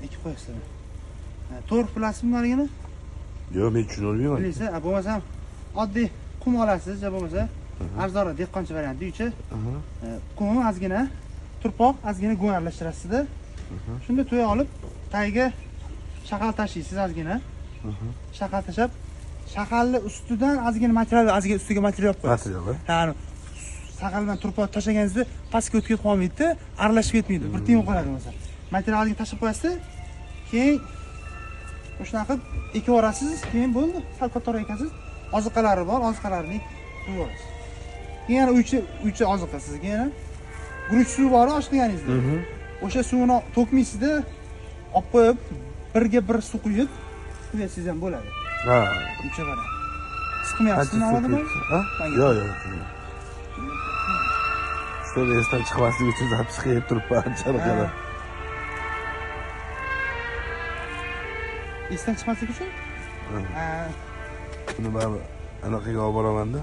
ekib qo'yasizlar. To'rt bilasizmi maligini? Yo'q, men tushunolmayman. Bilasiz, bo'lmasam oddiy qum olasiz, yo bo'lmasa arzonroq dehqoncha variant deychi. Qum ozgina, turpoq ozgina go'ng aralashtirasizda. Shunda to'ya olib, tagiga shaqal tashlaysiz ozgina. Shaqal tashab, shaqalni ustidan ozgina material, ozgina ustiga material qo'yasiz. Material. Shaqal bilan turpoq tashlaganingizda pastga o'tib ketib qolmaydi, aralashib ketmaydi. Bir tiyin qoladi bo'lmasa. Materialni tashib qo'yasiz. Keyin shunaqa qilib ekib yorasiz, keyin bo'ldi. Sal kattaroq ekasiz. Oziqalari bor, oziqalarini qo'yib yorasiz. Keyin yana uycha oziqa sizga yana guruch suvi bor ochganingizda. O'sha suvini to'kmaysizda, olib qo'yib, birga bir suv quyib qo'yasiz ham bo'ladi. Ha. Uycha bor. Siqmayapsizmi omadimi? Ha? Yo'q. Что esdan chiqmasligi uchun zapis qilib turibman, charaqada. Esdan chiqmasligi uchun? Buni baribir anaqaga olib boraman-da.